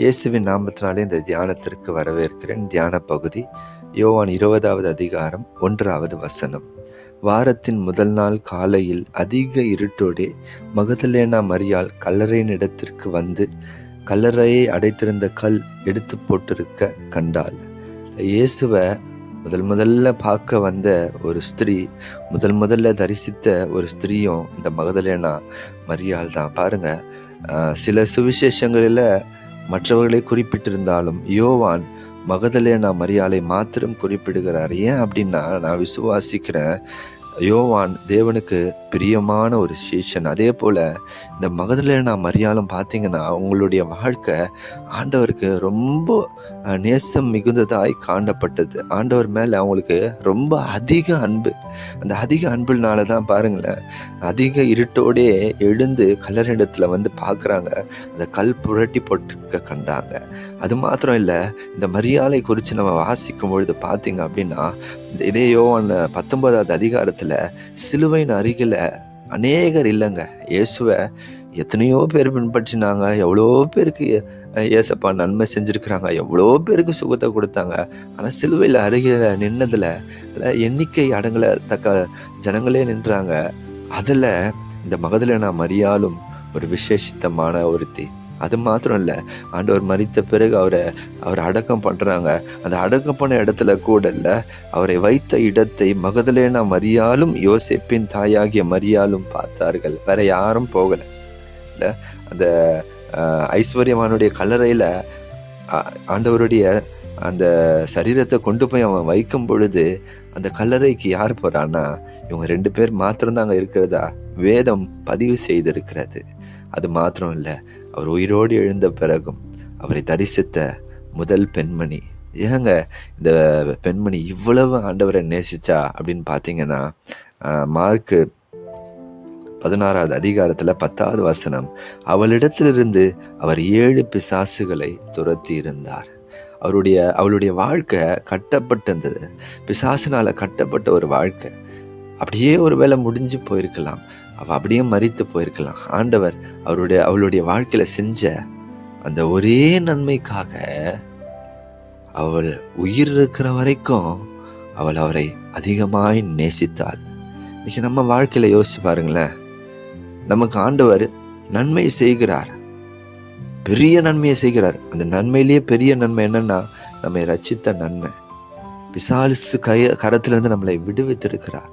இயேசுவின் நாமத்தினாலே இந்த தியானத்திற்கு வரவேற்கிறேன். தியான பகுதி யோவான் 20வது அதிகாரம் 1வது வசனம். வாரத்தின் முதல் நாள் காலையில் அதிக இருட்டோடே மகதலேனா மரியாள் கல்லறையின் இடத்திற்கு வந்து கல்லறையை அடைத்திருந்த கல் எடுத்து போட்டிருக்க கண்டாள். இயேசுவை முதல்ல பார்க்க வந்த ஒரு ஸ்திரீ, முதல்ல தரிசித்த ஒரு ஸ்திரீயும் இந்த மகதலேனா மரியாள் தான். பாருங்க, சில சுவிசேஷங்களில் மற்றவர்களை குறிப்பிட்டிருந்தாலும் யோவான் மகதலேனா மரியாளை மாத்திரம் குறிப்பிடுகிறார். ஏன் அப்படின்னா, நான் விசுவாசிக்கிறேன், யோவான் தேவனுக்கு பிரியமான ஒரு சீஷன். அதே போல் இந்த மகதலேனா மரியாளும் பார்த்தீங்கன்னா, அவங்களுடைய வாழ்க்கை ஆண்டவருக்கு ரொம்ப நேசம் மிகுந்ததாய் காணப்பட்டது. ஆண்டவர் மேலே அவங்களுக்கு ரொம்ப அதிக அன்பு. அந்த அதிக அன்புனால தான் பாருங்களேன், அதிக இருட்டோடே எழுந்து கல்லறையிடத்தில் வந்து பார்க்குறாங்க, அந்த கல் புரட்டி போட்டு கண்டாங்க. அது மாத்திரம் இல்லை, இந்த மரியாளை குறித்து நம்ம வாசிக்கும் பொழுது பார்த்தீங்க அப்படின்னா, இதே யோவான் 19வது அதிகாரத்தில் சிலுவையின் அருகில் அநேகர் இல்லைங்க. இயேசுவை எத்தனையோ பேர் பின்பற்றினாங்க, எவ்வளோ பேருக்கு ஏசப்பா நன்மை செஞ்சுருக்கிறாங்க, எவ்வளோ பேருக்கு சுகத்தை கொடுத்தாங்க. ஆனால் சிலுவையில் அருகில் நின்னதில் எண்ணிக்கை அடங்கலத்தக்க ஜனங்களே நின்றாங்க. அதில் இந்த மகதலேனா மரியாளும் ஒரு விசேஷித்தமான ஒருத்தி. அது மாத்திரம் இல்லை, ஆண்டவர் மரித்த பிறகு அவரை அடக்கம் பண்ணுறாங்க. அந்த அடக்கம் பண்ண இடத்துல கூட இல்லை, அவரை வைத்த இடத்தை மகதலேனா மரியாளும் யோசேப்பின் தாயாகிய மரியாளும் பார்த்தார்கள். வேற யாரும் போகலை. இல்லை, அந்த ஐஸ்வர்யவானுடைய கல்லறையில் ஆண்டவருடைய அந்த சரீரத்தை கொண்டு போய் அவன் வைக்கும் பொழுது அந்த கல்லறைக்கு யார் போகிறான்னா, இவங்க 2 பேர் மாத்திரம்தான் அங்கே இருக்கிறதா வேதம் பதிவு செய்திருக்கிறது. அது மாத்திரம் இல்லை, அவர் உயிரோடு எழுந்த பிறகும் அவரை தரிசித்த முதல் பெண்மணி. ஏங்க இந்த பெண்மணி இவ்வளவு ஆண்டவரை நேசிச்சா அப்படின்னு பார்த்தீங்கன்னா, மார்க்கு 16வது அதிகாரத்தில் 10வது வசனம், அவளிடத்திலிருந்து அவர் 7 பிசாசுகளை துரத்தி இருந்தார். அவளுடைய வாழ்க்கை கட்டப்பட்டிருந்தது, பிசாசினால கட்டப்பட்ட ஒரு வாழ்க்கை. அப்படியே ஒரு வேளை முடிஞ்சு போயிருக்கலாம், அவள் அப்படியே மரித்து போயிருக்கலாம். ஆண்டவர் அவளுடைய வாழ்க்கையில செஞ்ச அந்த ஒரே நன்மைக்காக அவள் உயிர் இருக்கிற வரைக்கும் அவள் அவரை அதிகமாய் நேசித்தாள். இன்னைக்கு நம்ம வாழ்க்கையில யோசிச்சு பாருங்களேன், நமக்கு ஆண்டவர் நன்மை செய்கிறார், பெரிய நன்மையை செய்கிறார். அந்த நன்மையிலேயே பெரிய நன்மை என்னன்னா, நம்மை ரட்சித்த நன்மை. பிசாசு கரத்திலிருந்து நம்மளை விடுவித்திருக்கிறார்.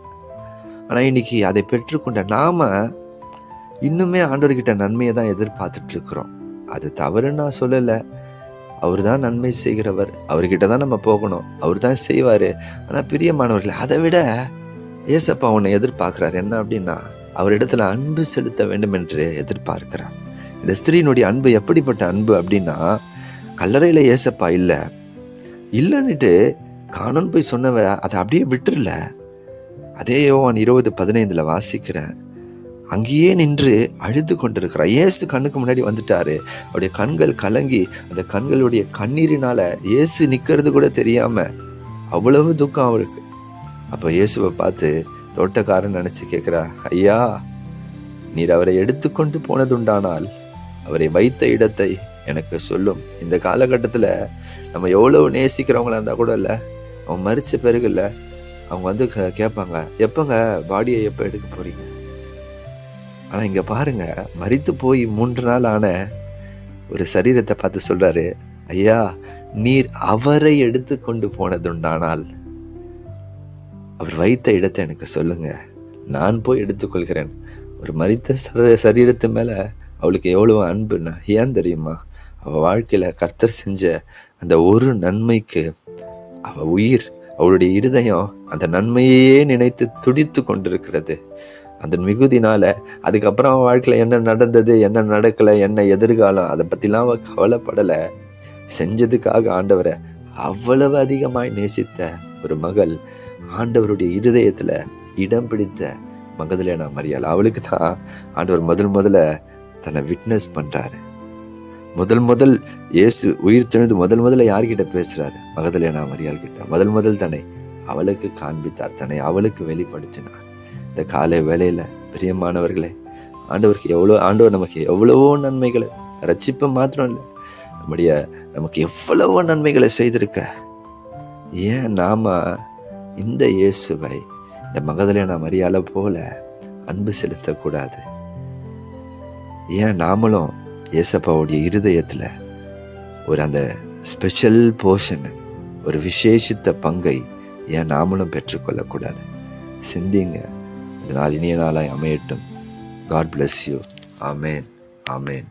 ஆனால் இன்னைக்கு அதை பெற்றுக்கொண்ட நாம இன்னுமே ஆண்டவர்கிட்ட நன்மையை தான் எதிர்பார்த்துட்டு இருக்கிறோம். அது தவறுன்னு நான் சொல்லலை, அவர் தான் நன்மை செய்கிறவர், அவர்கிட்ட தான் நம்ம போகணும், அவர் தான் செய்வார். ஆனால் பிரியமானவர்கள், அதை விட ஏசப்பா உன்னை எதிர்பார்க்கிறார். என்ன அப்படின்னா, அவரிடத்துல அன்பு செலுத்த வேண்டும் என்று எதிர்பார்க்கிறார். இந்த ஸ்திரீனுடைய அன்பு எப்படிப்பட்ட அன்பு அப்படின்னா, கல்லறையில் ஏசப்பா இல்லைன்னுட்டு காணோன்னு போய் சொன்னவ அதை அப்படியே விட்டுருல. அதே யோவான் 20:15 வாசிக்கிறேன், அங்கேயே நின்று அழுது கொண்டிருக்கிறார். இயேசு கண்ணுக்கு முன்னாடி வந்துட்டாரு. அவருடைய கண்கள் கலங்கி, அந்த கண்களுடைய கண்ணீரினால இயேசு நிற்கிறது கூட தெரியாம அவ்வளவு துக்கம் அவருக்கு. அப்போ இயேசுவை பார்த்து தோட்டக்காரன் நினைச்சு கேட்கிறா, ஐயா, நீர் அவரை எடுத்துக்கொண்டு போனதுண்டானால் அவரை வைத்த இடத்தை எனக்கு சொல்லும். இந்த காலகட்டத்தில் நம்ம எவ்வளவு நேசிக்கிறவங்களா இருந்தால் கூட இல்லை, அவன் மரித்த பிறகு இல்லை, அவங்க வந்து கேட்பாங்க, எப்போங்க பாடியை எப்போ எடுக்க போறீங்க? ஆனால் இங்கே பாருங்க, மரித்து போய் 3 நாள் ஆன ஒரு சரீரத்தை பார்த்து சொல்றாரு, ஐயா, நீர் அவரை எடுத்து கொண்டு போனதுண்டானால் அவர் வைத்த இடத்தை எனக்கு சொல்லுங்க, நான் போய் எடுத்துக்கொள்கிறேன். ஒரு மரித்த சரீரத்து மேலே அவளுக்கு எவ்வளவு அன்புன்னா, ஏன் தெரியுமா? அவள் வாழ்க்கையில் கர்த்தர் செஞ்ச அந்த ஒரு நன்மைக்கு அவள் உயிர், அவளுடைய இருதயம் அந்த நன்மையே நினைத்து துடித்து கொண்டிருக்கிறது. அந்த மிகுதினால அதுக்கப்புறம் அவன் வாழ்க்கையில் என்ன நடந்தது, என்ன நடக்கலை, என்ன எதிர்காலம், அதை பற்றிலாம் அவள் கவலைப்படலை. செஞ்சதுக்காக ஆண்டவரை அவ்வளவு அதிகமாய் நேசித்த ஒரு மகள், ஆண்டவருடைய இருதயத்தில் இடம் பிடித்த மகதலேனா மரியாள். அவளுக்கு தான் ஆண்டவர் முதல்ல தன்னை விட்னஸ் பண்ணுறாரு. முதல் இயேசு உயிர் தெழுந்து முதல்ல யார்கிட்ட பேசுறாரு? மகதலேனா மரியாள் கிட்ட. முதல் தன்னை அவளுக்கு காண்பித்தார், தன்னை அவளுக்கு வெளிப்படுத்தினார். இந்த காலை வேளையில பிரியமானவர்களே, ஆண்டவர் நமக்கு எவ்வளவோ நன்மைகளை, ரட்சிப்பு மாத்திரம் இல்லை, நம்முடைய நமக்கு எவ்வளவோ நன்மைகளை செய்திருக்க. ஏன் நாம் இந்த இயேசுவை இந்த மகதலேனா மரியாளை போல அன்பு செலுத்தக்கூடாது? ஏன் நாமளும் ஏசப்பாவுடைய இருதயத்தில் அந்த ஸ்பெஷல் போர்ஷன், ஒரு விசேஷித்த பங்கை ஏன் நாமளும் பெற்றுக்கொள்ளக்கூடாது? சிந்திங்க. இந்த நாள் இனிய நாளாய் அமையட்டும். God bless you. Amen. Amen.